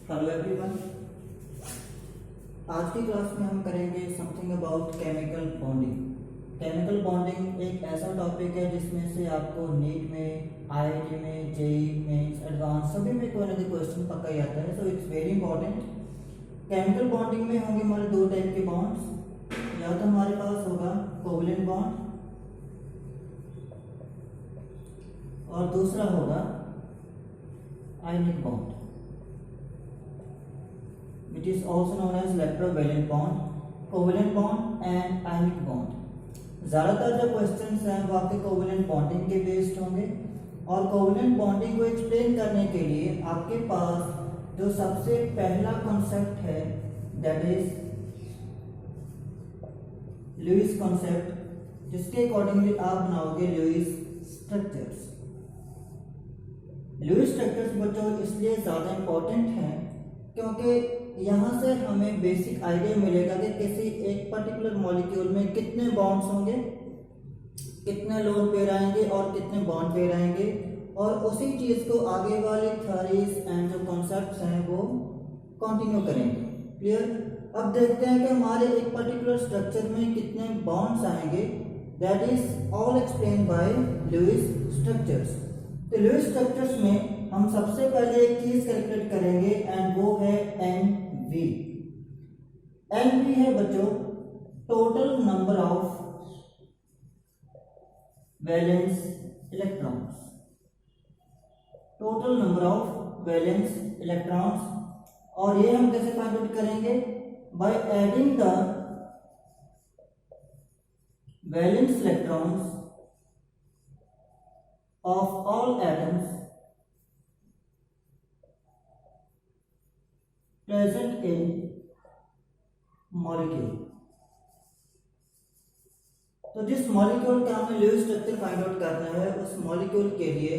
Hello everyone, आज की class में हम करेंगे something about chemical bonding. Chemical bonding एक ऐसा टॉपिक है जिसमें से आपको नीट में, आईआईटी में, जेईई में, एडवांस सभी में कोई ना कोई क्वेश्चन पक्का ही आता है। So it's very important. Chemical bonding में होंगे हमारे दो टाइप के बॉन्ड्स। या तो हमारे पास होगा कोवलेंट बॉन्ड और दूसरा होगा ionic bond, which is also known as electrovalent bond, covalent bond and ionic bond। ज़्यादातर जो क्वेश्चंस हैं वो आपके कोवलेंट बॉन्डिंग के बेस्ड होंगे और कोवलेंट बॉन्डिंग को एक्सप्लेन करने के लिए आपके पास जो सबसे पहला कॉन्सेप्ट है दैट इज लुईस कॉन्सेप्ट, जिसके अकॉर्डिंगली आप बनाओगे लुईस स्ट्रक्चर्स। लुईस स्ट्रक्चर्स बच्चों इसलिए ज़्यादा इंपॉर्टेंट हैं क्योंकि यहाँ से हमें बेसिक आइडिया मिलेगा कि किसी एक पर्टिकुलर मॉलिक्यूल में कितने बॉन्ड्स होंगे, कितने लोन पेयर आएंगे और कितने बॉन्ड पेयर आएंगे, और उसी चीज़ को आगे वाली थ्योरीज एंड जो कॉन्सेप्ट्स हैं वो कंटिन्यू करेंगे। क्लियर। अब देखते हैं कि हमारे एक पर्टिकुलर स्ट्रक्चर में कितने बॉन्ड्स आएंगे। That is all explain by Lewis structures. तो लुईस स्ट्रक्चर्स में हम सबसे पहले एक चीज कैलकुलेट करेंगे एंड वो है एनवी। एनवी है बच्चों total number of valence electrons. Total number of valence electrons, और ये हम कैसे फाइंड आउट करेंगे? By adding the valence electrons of all atoms present in molecule. तो जिस मॉलिक्यूल का हमें लुईस स्ट्रक्चर फाइंड आउट करना है उस मॉलिक्यूल के लिए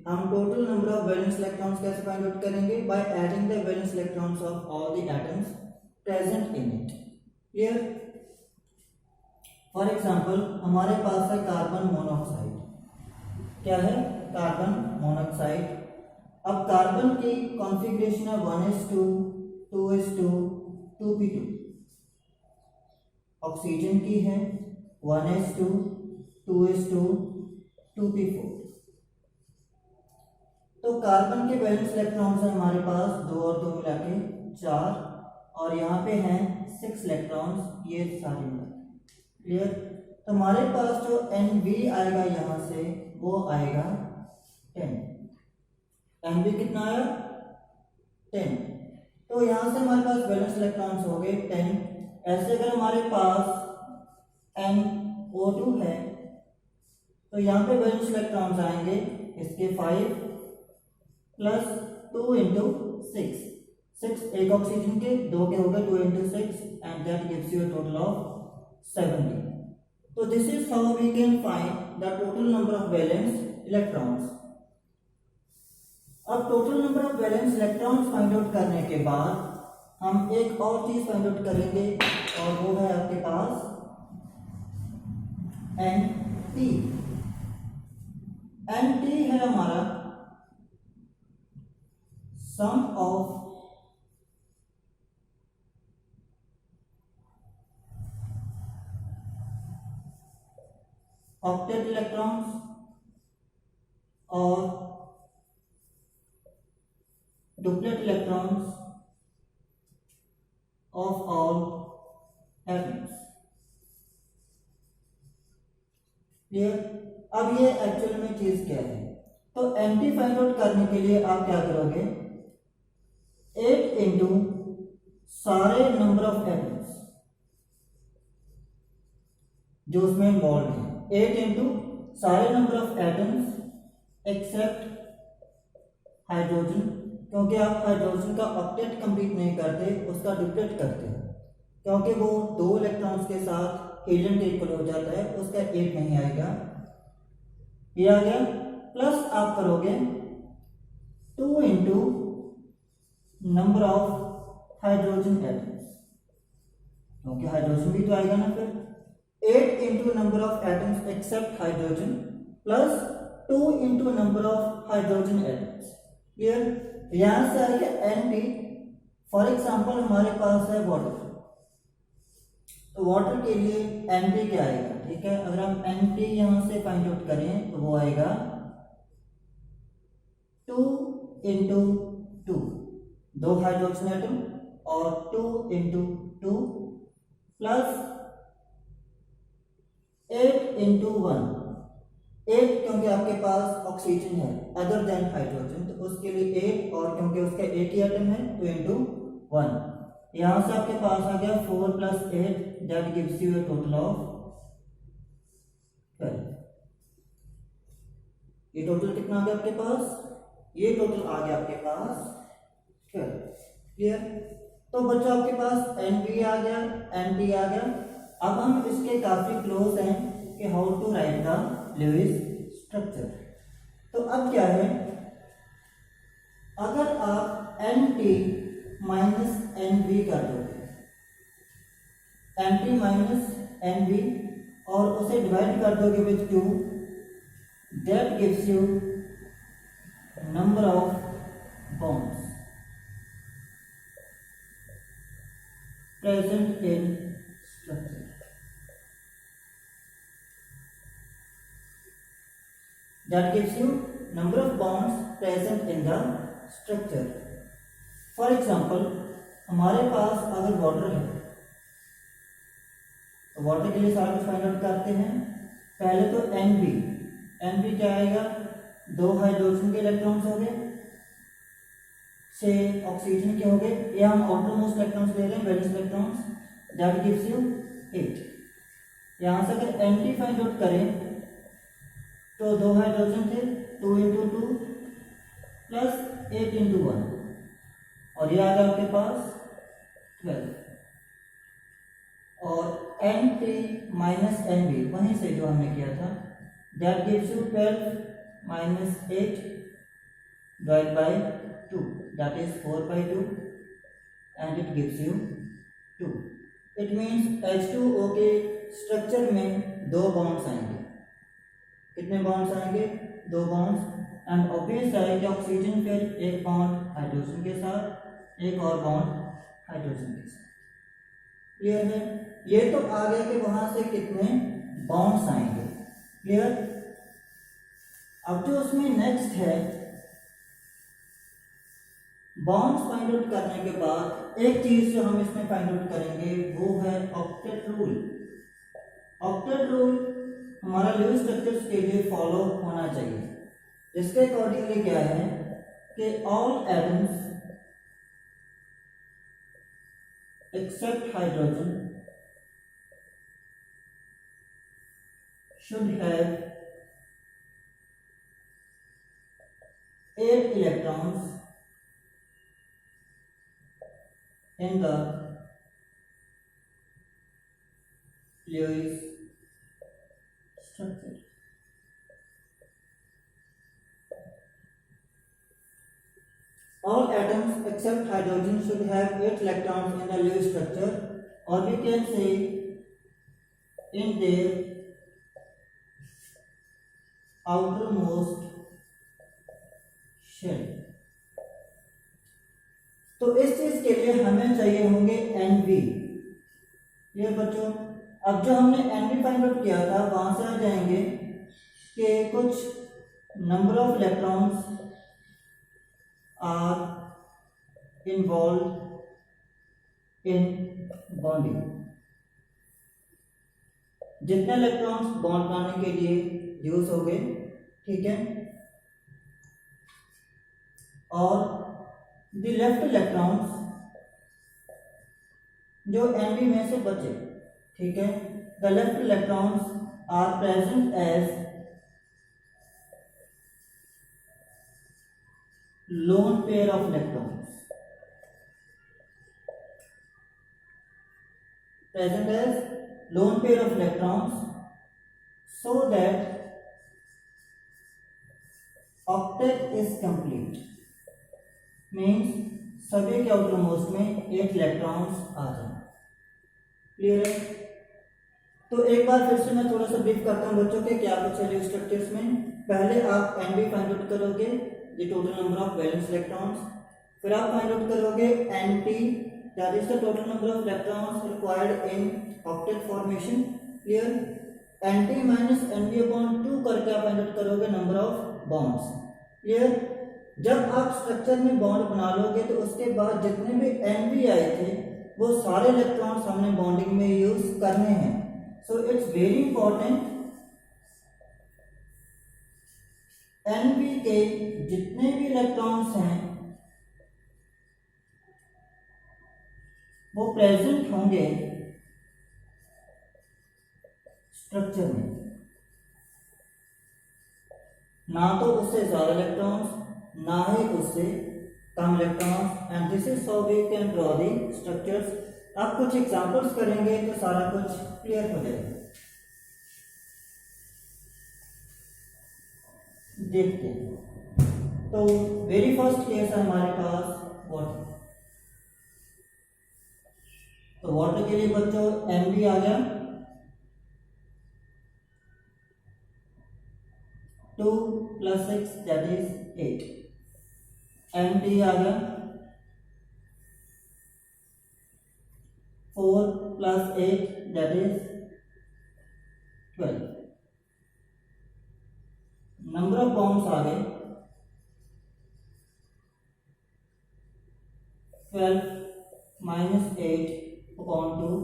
हम total number of valence electrons कैसे फाइंड आउट करेंगे? By adding the valence electrons of all the atoms present in it. Clear. For example हमारे पास है कार्बन मोनोऑक्साइड। क्या है? Carbon monoxide. अब कार्बन की कॉन्फ़िगरेशन है 1s2 2s2 2p2। ऑक्सीजन की है 1s2 2s2 2p4। तो कार्बन के वैलेंस इलेक्ट्रॉन्स हैं हमारे पास 2 और 2 मिला के 4, और यहाँ पे हैं 6 इलेक्ट्रॉन्स, ये सारे मिला। क्लियर। तो हमारे पास जो Nv आएगा यहाँ से वो आएगा 10। Nv कितना आया? 10। तो यहाँ से हमारे पास वैलेंस इलेक्ट्रॉन्स हो गए 10। ऐसे अगर हमारे पास NO2 है तो यहाँ पे वैलेंस इलेक्ट्रॉन्स आएंगे इसके 5 प्लस 2 इंटू 6 एक ऑक्सीजन के, 2 के हो गए 2 into 6 and that gives you a total of 70। तो this is how we can find the total number of valence electrons. अब total number of valence electrons find out करने के बाद हम एक और चीज फाइंड आउट करेंगे और वो है आपके पास Nt। Nt है हमारा सम ऑफ ऑक्टेट इलेक्ट्रॉन्स और duplet electrons of all atoms. Clear. अब ये एक्चुअल में चीज क्या है? तो एंटी फाइंड आउट करने के लिए आप क्या करोगे? 8 इंटू सारे नंबर ऑफ एटम्स जो उसमें इन्वॉल्व है, 8 इंटू सारे number of atoms except hydrogen, क्योंकि आप हाइड्रोजन का ऑक्टेट कंप्लीट नहीं करते, उसका डुप्लेट करते हैं, क्योंकि वो 2 इलेक्ट्रॉन्स के साथ हीलियम के इक्वल हो जाता है, उसका 8 नहीं आएगा। ये आ गया। प्लस आप करोगे 2 into number of hydrogen atoms, क्योंकि हाइड्रोजन भी तो आएगा ना। फिर 8 into number of atoms except hydrogen plus 2 into number of hydrogen atoms. Clear. यहां से आएगा Nt फॉर एग्जाम्पल हमारे पास है वाटर, तो वाटर के लिए एन क्या आएगा, ठीक है। अगर हम एन यहां से फाइंड आउट करें तो वो आएगा 2 इंटू 2, 2 हाइड्रोजन एटम, और 2 इंटू 2 प्लस 8 इंटू 1, 8 क्योंकि आपके पास ऑक्सीजन है अदर देन हाइड्रोजन, तो उसके लिए 8, और क्योंकि उसका एक ही एटम है तो इंटू 1, यहां से आपके पास आ गया 4 plus 8, that gives U A total of 12। ये टोटल कितना आ गया आपके पास, ये टोटल आ गया आपके पास 12। क्लियर। तो बच्चों आपके पास एन आ गया, एन आ गया। अब हम इसके काफी क्लोज हैं कि how to write the Lewis structure. तो अब क्या है, अगर आप एन माइनस एन बी कर दोगे, एन माइनस एन बी, और उसे डिवाइड कर दोगे with 2, that gives you number of bonds present in structure. That gives you number of bonds present in the structure. For example, हमारे पास अगर water है तो वाटर के लिए सारा कुछ फाइंड आउट करते हैं। पहले तो एन बी क्या आएगा, 2 हाइड्रोजन के इलेक्ट्रॉन्स हो गए, 6 ऑक्सीजन के हो गए, ये हम आउटर मोस्ट इलेक्ट्रॉन्स ले रहे हैं, valence electrons, that gives you 8। यहां से अगर एंटी फाइंड आउट करें तो 2 हाइड्रोजन थे, 2 इंटू 2 प्लस 8 इंटू 1, और ये आ गया आपके पास 12, और एन माइनस एन बी वहीं से जो हमने किया था, that gives you 12 minus 8 divide by 2, that is 4/2, and it gives you 2. It means H2O के स्ट्रक्चर में 2 बॉन्ड्स आएंगे। कितने बॉन्ड्स आएंगे, 2 बॉन्ड्स, एंड ऑब्वियस है कि ऑक्सीजन फिर एक बॉन्ड हाइड्रोजन के साथ, एक और बॉन्ड हाइड्रोजन के साथ। क्लियर है। ये तो आ गया कि वहां से कितने बॉन्ड्स आएंगे। क्लियर। अब जो उसमें नेक्स्ट है, बॉन्ड्स फाइंड आउट करने के बाद एक चीज जो हम इसमें फाइंड आउट करेंगे वो है ऑक्टेट रूल। ऑक्टेट रूल हमारा लुईस स्ट्रक्चर्स के लिए फॉलो होना चाहिए, जिसके अकॉर्डिंगली क्या है कि all atoms except hydrogen should have 8 electrons in the Lewis structure. All atoms except hydrogen should have 8 electrons in the Lewis structure, or we can say in their outermost shell. तो इस चीज के लिए हमें चाहिए होंगे एनवी। ये बच्चों, अब जो हमने एनवी फाइंड आउट किया था वहां से आ जाएंगे कि कुछ number of electrons are involve in bonding. जितने इलेक्ट्रॉन्स बॉन्ड बनाने के लिए यूज हो गए, ठीक है, और the left electrons जो Nb में से बचे, ठीक है, the left electrons are present as lone pair of electrons, present as lone pair of electrons, so that octet is complete, means सभी के आउटर मोस्ट में 8 इलेक्ट्रॉन्स आ जाए। क्लियर है। तो एक बार फिर से मैं थोड़ा सा ब्रीफ करता हूं बच्चों के क्या कुछ है स्ट्रक्चर्स में। पहले आप एनबी फाइंड आउट करोगे, the total number of valence electrons, फिर आप फाइंड आउट करोगे Nt, that is the total number of electrons required in octet formation. Clear? Nt minus Nb upon 2 करके आप फाइंड आउट करोगे नंबर ऑफ बॉन्ड्स। क्लियर? जब आप structure में bond बना लोगे तो उसके बाद जितने भी Nb आए थे वो सारे इलेक्ट्रॉन्स हमने बॉन्डिंग में यूज करने हैं। So it's very important, Nb के जितने भी इलेक्ट्रॉन्स हैं वो प्रेजेंट होंगे स्ट्रक्चर में, ना तो उससे ज्यादा इलेक्ट्रॉन्स ना ही उससे कम electrons. And this is how we can draw the structures. आप कुछ एग्जांपल्स करेंगे तो सारा कुछ क्लियर हो जाएगा। देखते हैं। तो वेरी फर्स्ट केस है हमारे पास वाटर। तो वाटर के लिए बच्चों Mb आ गया 2 + 6 दैट इज 8। Mt आ गया 4 + 8 that is 12। Number of bonds आ गए 12 - 8 upon 2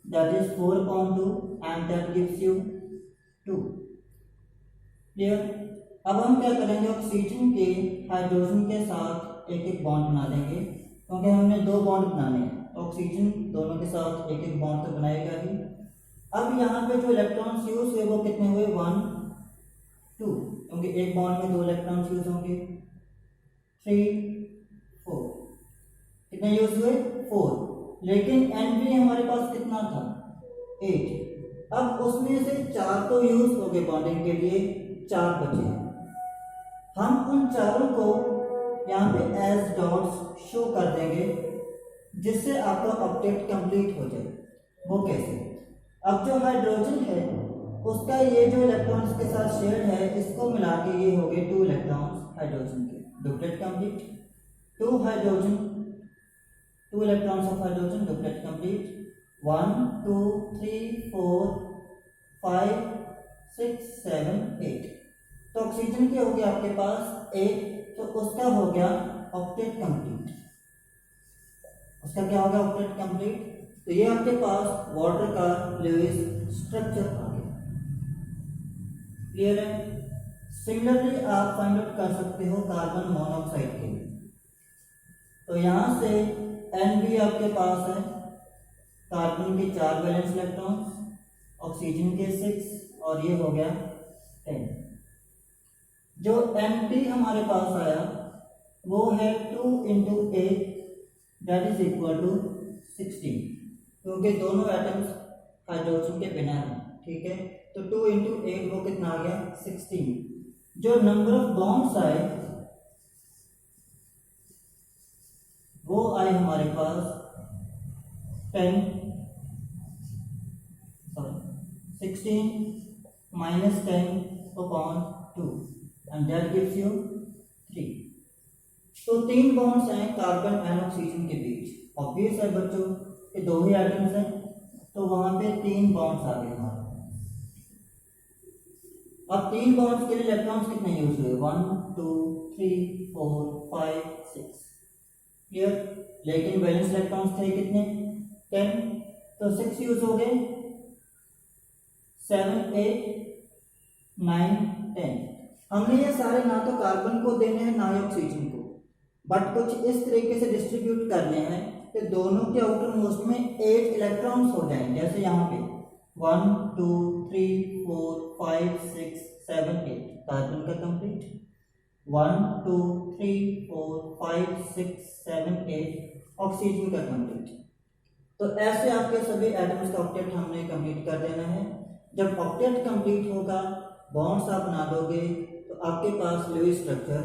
that is 4 upon 2 and that gives you 2। Clear? अब हम क्या करेंगे, ऑक्सीजन के हाइड्रोजन के साथ एक एक बॉन्ड बना देंगे, क्योंकि हमने 2 बॉन्ड बनाने हैं। ऑक्सीजन दोनों के साथ एक एक बॉन्ड तो बनाएगा ही। अब यहाँ पे जो इलेक्ट्रॉन्स यूज हुए वो कितने हुए 1 2, क्योंकि एक बॉन्ड में 2 इलेक्ट्रॉन्स यूज होंगे। 3 4 कितने यूज हुए 4, लेकिन Nb हमारे पास कितना था 8। अब उसमें से 4 तो यूज हो गए बॉन्डिंग के लिए, 4 बचे। हम उन चारों को यहाँ पे एज डॉट्स शो कर देंगे जिससे आपका ऑक्टेट कंप्लीट हो जाए। वो कैसे? अब जो हाइड्रोजन है उसका ये जो इलेक्ट्रॉन्स के साथ शेयर है इसको मिला के ये हो गए 2 इलेक्ट्रॉन्स हाइड्रोजन के, duplet complete. 2 hydrogen 2 electrons of hydrogen, duplet complete. 1 2 3 4 5 6 7 8। तो ऑक्सीजन के हो गया आपके पास 8, तो उसका हो गया ऑक्टेट कंप्लीट। उसका क्या हो गया ऑक्टेट कंप्लीट। तो ये आपके पास वाटर का लुईस स्ट्रक्चर आ गया। क्लियर है? सिमिलरली आप फाइंड आउट कर सकते हो कार्बन मोनोऑक्साइड के लिए। तो यहां से Nb आपके पास है, कार्बन के 4 वैलेंस इलेक्ट्रॉन्स, ऑक्सीजन के 6 और ये हो गया 10। जो Mt हमारे पास आया वो है 2 × 8 दैट इज इक्वल टू 16, क्योंकि दोनों एटम्स हाइड्रोजन के बिना हैं। ठीक है, तो 2 × 8 वो कितना आ गया 16। जो नंबर ऑफ बॉन्ड्स आए वो आए हमारे पास 10 16 - 10 upon 2 and that gives you 3। तो 3 बॉन्ड्स हैं कार्बन एंड ऑक्सीजन के बीच। ऑब्वियस है बच्चों कि 2 ही एटम्स हैं, तो वहां पे 3 बॉन्ड्स आ गए हमारे। अब 3 बॉन्ड्स के लिए इलेक्ट्रॉन्स कितने यूज हुए 1 2 3 4 5 6। क्लियर? लेकिन वैलेंस इलेक्ट्रॉन्स थे कितने 10, तो 6 यूज हो गए, 7 8 9 10। हमने ये सारे ना तो कार्बन को देने हैं ना ही ऑक्सीजन को, बट कुछ इस तरीके से डिस्ट्रीब्यूट करने हैं कि दोनों के आउटर मोस्ट में 8 इलेक्ट्रॉन्स हो जाएं। जैसे यहाँ पे 1 2 3 4 5 6 7 8 कार्बन का कंप्लीट, 1 2 3 4 5 6 7 8 ऑक्सीजन का कंप्लीट। तो ऐसे आपके सभी एटम्स का ऑक्टेट हमने कंप्लीट कर देना है। जब ऑक्टेट कंप्लीट होगा, बॉन्ड्स आप बना दोगे, तो आपके पास लुईस स्ट्रक्चर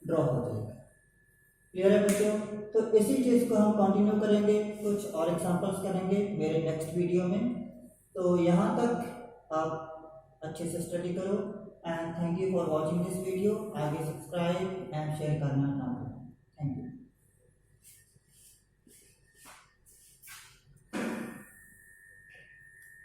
ड्रॉ हो जाएगा। क्लियर है बच्चों? तो इसी चीज़ को हम कंटिन्यू करेंगे, कुछ और एग्जांपल्स करेंगे मेरे नेक्स्ट वीडियो में। तो यहाँ तक आप अच्छे से स्टडी करो and thank you for watching this video. आगे सब्सक्राइब एंड शेयर करना ना भूलें।